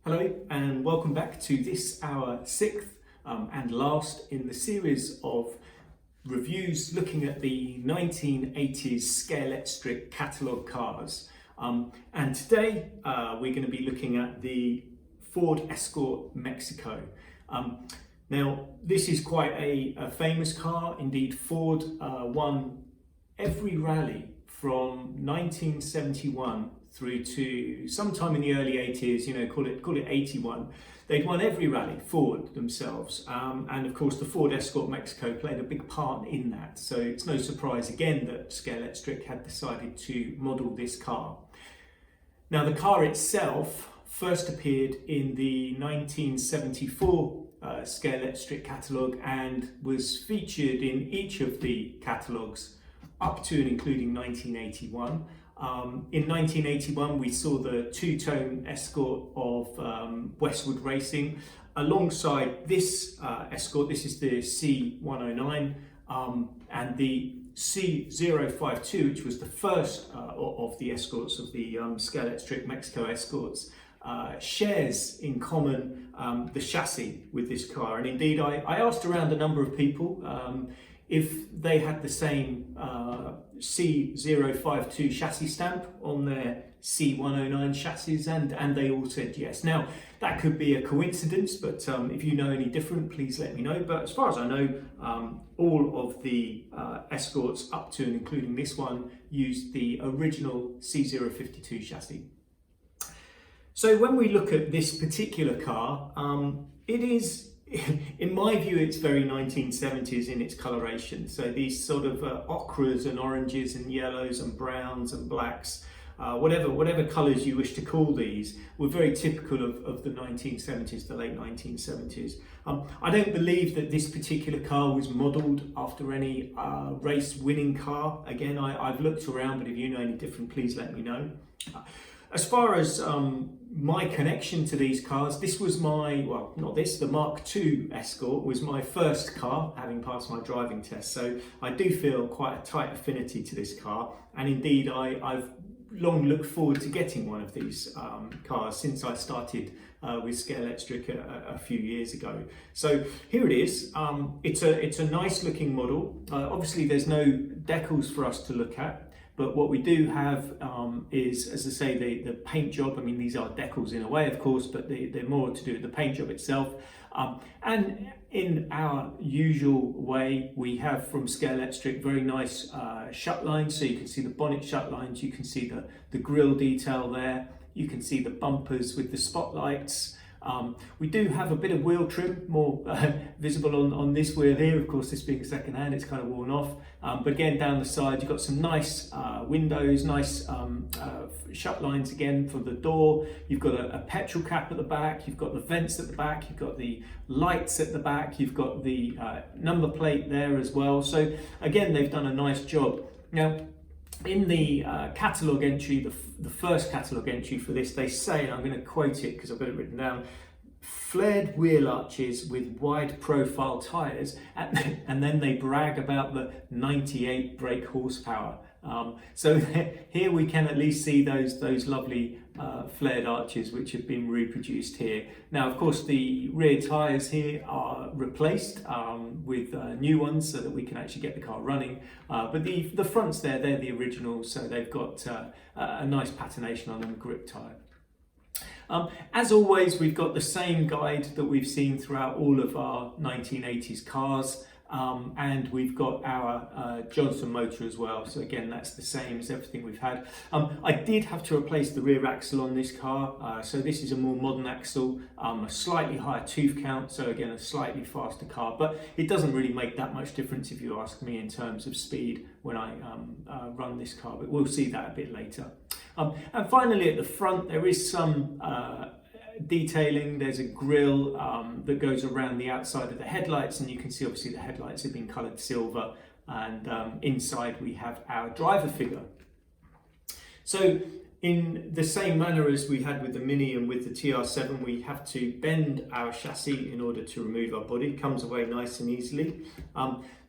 Hello and welcome back to this, our sixth and last in the series of reviews looking at the 1980s Scalextric catalogue cars. And today we're going to be looking at the Ford Escort Mexico. Now this is quite a famous car. Indeed, Ford won every rally from 1971 through to sometime in the early 80s, call it 81. They'd won every rally, Ford themselves. And of course the Ford Escort Mexico played a big part in that. So it's no surprise again that Scalextric had decided to model this car. Now the car itself first appeared in the 1974 Scalextric catalogue and was featured in each of the catalogues up to and including 1981. In 1981 we saw the two-tone Escort of Westwood Racing alongside this Escort. This is the C109 and the C052, which was the first of the Escorts of the Scalextric Mexico Escorts, shares in common the chassis with this car. And indeed I asked around a number of people if they had the same C052 chassis stamp on their C109 chassis, and they all said yes. Now that could be a coincidence, but if you know any different, please let me know. But as far as I know, all of the Escorts up to and including this one used the original C052 chassis. So when we look at this particular car, it is, in my view, it's very 1970s in its coloration. So these sort of ochres and oranges and yellows and browns and blacks, whatever colours you wish to call these, were very typical of the 1970s, the late 1970s. I don't believe that this particular car was modelled after any race winning car. Again, I've looked around, but if you know any different, please let me know. As far as my connection to these cars, this was my, well, not this, the Mark II Escort was my first car, having passed my driving test. So I do feel quite a tight affinity to this car. And indeed, I've long looked forward to getting one of these cars since I started with Scalextric a few years ago. So here it is. It's a nice looking model. Obviously, there's no decals for us to look at. But what we do have is, as I say, the paint job. I mean, these are decals in a way, of course, but they're more to do with the paint job itself. And in our usual way, we have from Scalextric very nice shut lines. So you can see the bonnet shut lines, you can see the grille detail there, you can see the bumpers with the spotlights. We do have a bit of wheel trim, more visible on this wheel here. Of course, this being second hand, it's kind of worn off. But again, down the side, you've got some nice windows, nice shut lines again for the door. You've got a petrol cap at the back. You've got the vents at the back. You've got the lights at the back. You've got the number plate there as well. So again, they've done a nice job. Now, in the catalogue entry, the first catalogue entry for this, they say, and I'm going to quote it because I've got it written down, flared wheel arches with wide profile tyres, and then they brag about the 98 brake horsepower. So here we can at least see those lovely flared arches which have been reproduced here. Now, of course, the rear tyres here are replaced with new ones so that we can actually get the car running. But the fronts there, they're the originals, so they've got a nice patination on them, grip tyre. As always, we've got the same guide that we've seen throughout all of our 1980s cars. And we've got our Johnson motor as well. So again, that's the same as everything we've had. I did have to replace the rear axle on this car. So this is a more modern axle, a slightly higher tooth count. So again, a slightly faster car, but it doesn't really make that much difference if you ask me in terms of speed when I run this car, but we'll see that a bit later. And finally at the front, there is some detailing. There's a grille that goes around the outside of the headlights, and you can see obviously the headlights have been coloured silver, and inside we have our driver figure. So In the same manner as we had with the Mini and with the TR7, we have to bend our chassis in order to remove our body. It comes away nice and easily.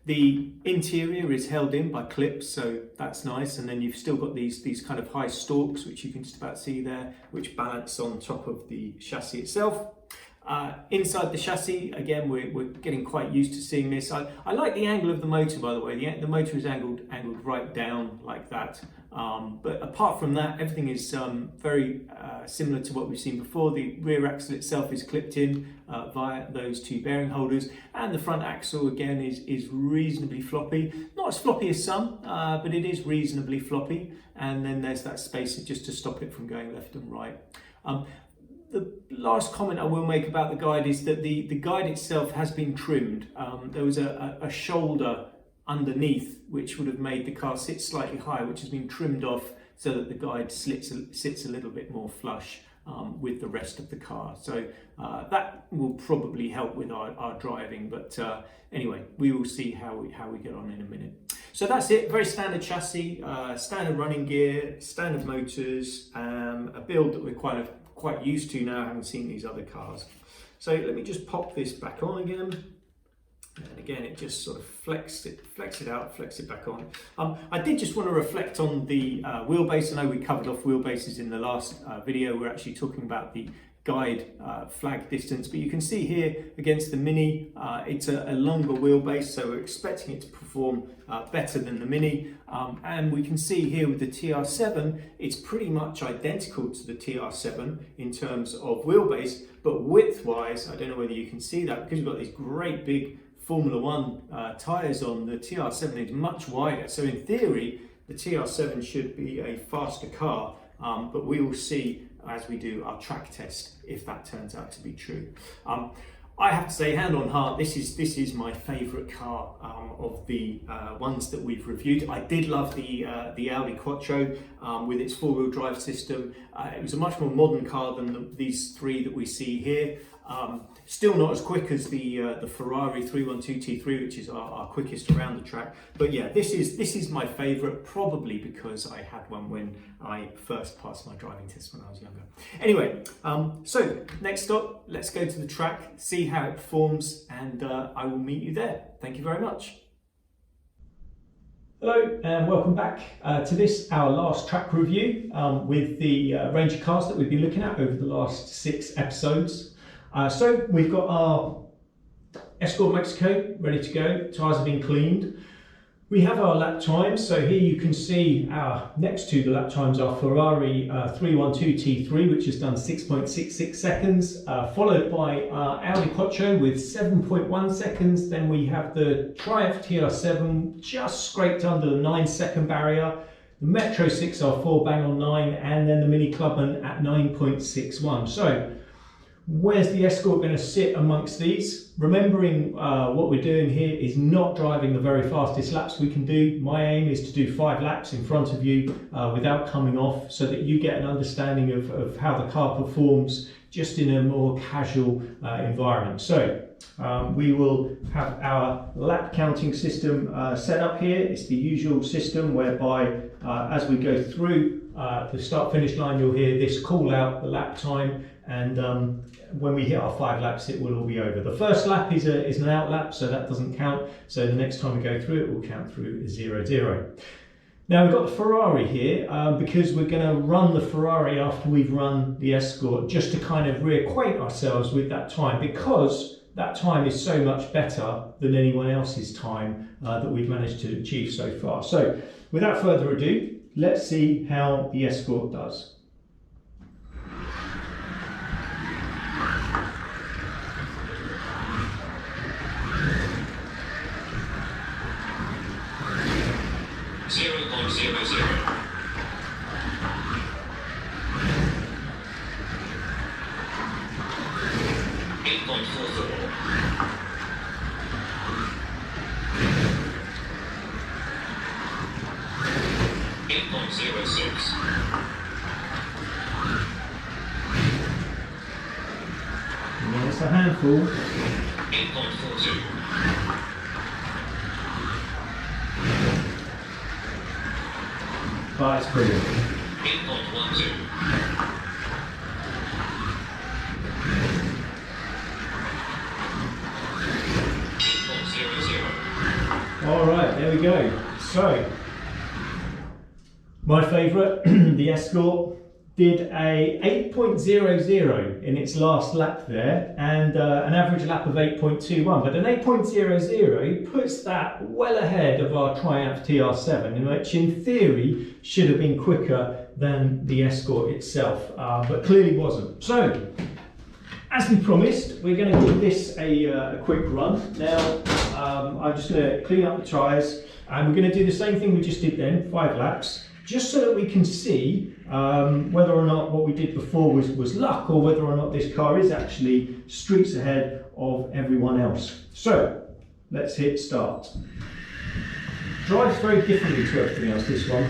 The interior is held in by clips, so that's nice. And then you've still got these kind of high stalks, which you can just about see there, which balance on top of the chassis itself. Inside the chassis, again, we're getting quite used to seeing this. I like the angle of the motor, by the way. The motor is angled right down like that. But apart from that, everything is very similar to what we've seen before. The rear axle itself is clipped in via those two bearing holders, and the front axle again is reasonably floppy. Not as floppy as some, but it is reasonably floppy. And then there's that spacer just to stop it from going left and right. The last comment I will make about the guide is that the guide itself has been trimmed. There was a shoulder underneath which would have made the car sit slightly higher, which has been trimmed off so that the guide sits a little bit more flush with the rest of the car. So that will probably help with our driving, but anyway, we will see how we get on in a minute. So that's it, very standard chassis, standard running gear, standard motors, a build that we're quite used to now, having seen these other cars. So let me just pop this back on again. And again, it just sort of flex it out, flex it back on. I did just want to reflect on the wheelbase. I know we covered off wheelbases in the last video. We're actually talking about the guide flag distance, but you can see here against the Mini, it's a longer wheelbase, so we're expecting it to perform better than the Mini. And we can see here with the TR7, it's pretty much identical to the TR7 in terms of wheelbase, but width-wise, I don't know whether you can see that, because we've got these great big Formula One tyres on, the TR7 is much wider. So in theory, the TR7 should be a faster car, but we will see as we do our track test if that turns out to be true. I have to say, hand on heart, this is my favourite car of the ones that we've reviewed. I did love the Audi Quattro with its four-wheel drive system. It was a much more modern car than these three that we see here. Still not as quick as the Ferrari 312 T3, which is our quickest around the track. But yeah, this is my favourite, probably because I had one when I first passed my driving test when I was younger. Anyway, so next stop, let's go to the track, see how it performs, and I will meet you there. Thank you very much. Hello and welcome back to this, our last track review with the range of cars that we've been looking at over the last 6 episodes. So we've got our Escort Mexico ready to go, tyres have been cleaned. We have our lap times, so here you can see next to the lap times are Ferrari 312 T3, which has done 6.66 seconds, followed by Audi Quattro with 7.1 seconds. Then we have the Triumph TR7 just scraped under the 9-second barrier, the Metro 6R4 bang on 9, and then the Mini Clubman at 9.61. So where's the Escort going to sit amongst these? Remembering what we're doing here is not driving the very fastest laps we can do. My aim is to do 5 laps in front of you without coming off, so that you get an understanding of how the car performs just in a more casual environment. So we will have our lap counting system set up here. It's the usual system whereby as we go through the start-finish line, you'll hear this call out the lap time, and when we hit our 5 laps, it will all be over. The first lap is an out lap, so that doesn't count. So the next time we go through, it will count through 0-0. Now we've got the Ferrari here because we're going to run the Ferrari after we've run the Escort, just to kind of reacquaint ourselves with that time, because that time is so much better than anyone else's time that we've managed to achieve so far. So without further ado, let's see how the Escort does. And it's a handful. 8.42. But it's brilliant. Alright, there we go. So, my favourite, the Escort, did a 8.00 in its last lap there, and an average lap of 8.21. But an 8.00 puts that well ahead of our Triumph TR7, which in theory should have been quicker than the Escort itself, but clearly wasn't. So, as we promised, we're going to give this a quick run. Now, I'm just going to clean up the tyres, and we're going to do the same thing we just did then, 5 laps, just so that we can see whether or not what we did before was luck, or whether or not this car is actually streets ahead of everyone else. So, let's hit start. Drives very differently to everything else, this one.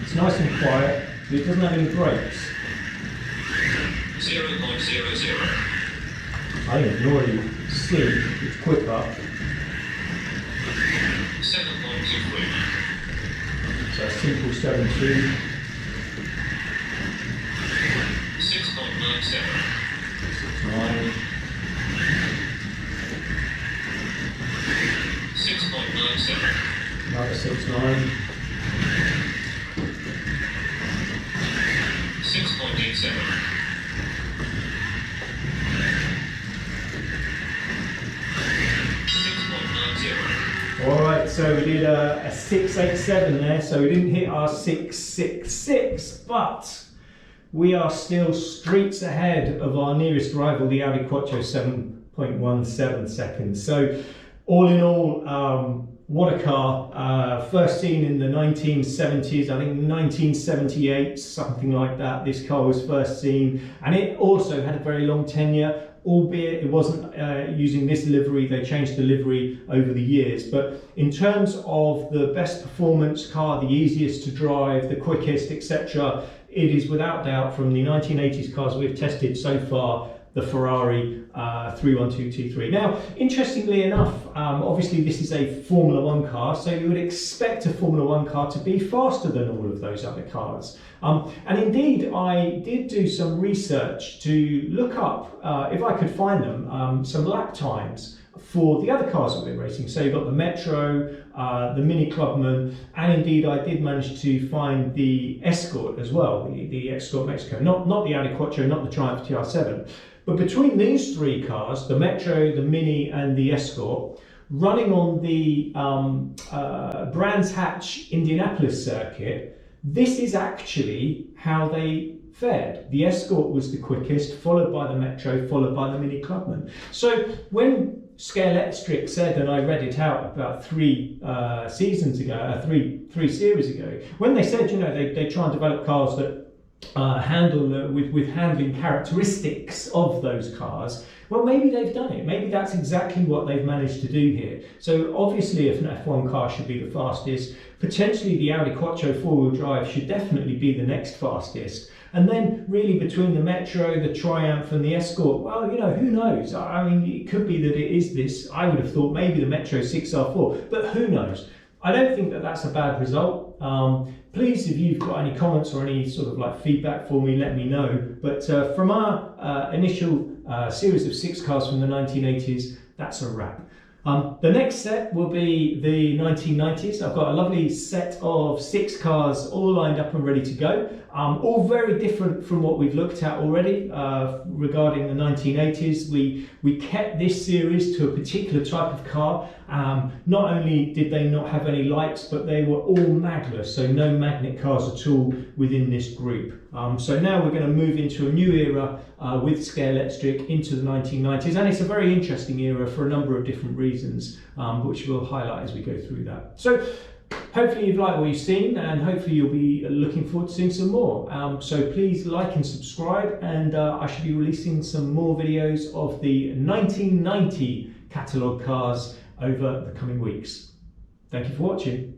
It's nice and quiet, but it doesn't have any brakes. 0.00. I think you can already see it's quicker. 7.23. So a simple 7.2. 6.97. 6.9. 6.97. Another 6.9. 6.87. 6.90. Alright, so we did a 6.87 there, so we didn't hit our 6.66, but we are still streets ahead of our nearest rival, the Audi Quattro, 7.17 seconds. So all in all, what a car. First seen in the 1970s, I think 1978, something like that. This car was first seen, and it also had a very long tenure, albeit it wasn't using this livery. They changed the livery over the years. But in terms of the best performance car, the easiest to drive, the quickest, etc., it is without doubt, from the 1980s cars we've tested so far, the Ferrari 312 T3. Now, interestingly enough, obviously this is a Formula 1 car, so you would expect a Formula 1 car to be faster than all of those other cars. And indeed, I did do some research to look up, if I could find them, some lap times for the other cars that we're racing. So you've got the Metro, the Mini Clubman, and indeed I did manage to find the Escort as well, the Escort Mexico, not the Audi Quattro, not the Triumph TR7. But between these three cars, the Metro, the Mini and the Escort, running on the Brands Hatch Indianapolis circuit, this is actually how they fared. The Escort was the quickest, followed by the Metro, followed by the Mini Clubman. So when Scalextric said, and I read it out about 3 seasons ago, three series ago, when they said, you know, they try and develop cars that handle with handling characteristics of those cars, well, maybe they've done it. Maybe that's exactly what they've managed to do here. So obviously, if an F1 car should be the fastest, potentially the Audi Quattro 4-wheel drive should definitely be the next fastest. And then really between the Metro, the Triumph and the Escort, well, you know, who knows? I mean, it could be that it is this. I would have thought maybe the Metro 6R4, but who knows? I don't think that that's a bad result. Please, if you've got any comments or any sort of like feedback for me, let me know. But from our initial series of 6 cars from the 1980s, that's a wrap. The next set will be the 1990s. I've got a lovely set of 6 cars all lined up and ready to go. All very different from what we've looked at already regarding the 1980s. We kept this series to a particular type of car. Not only did they not have any lights, but they were all magless, so no magnet cars at all within this group. So now we're going to move into a new era with Scalextric into the 1990s, and it's a very interesting era for a number of different reasons, which we'll highlight as we go through that. So hopefully you've liked what you've seen, and hopefully you'll be looking forward to seeing some more. So please like and subscribe, and I should be releasing some more videos of the 1990 catalogue cars over the coming weeks. Thank you for watching.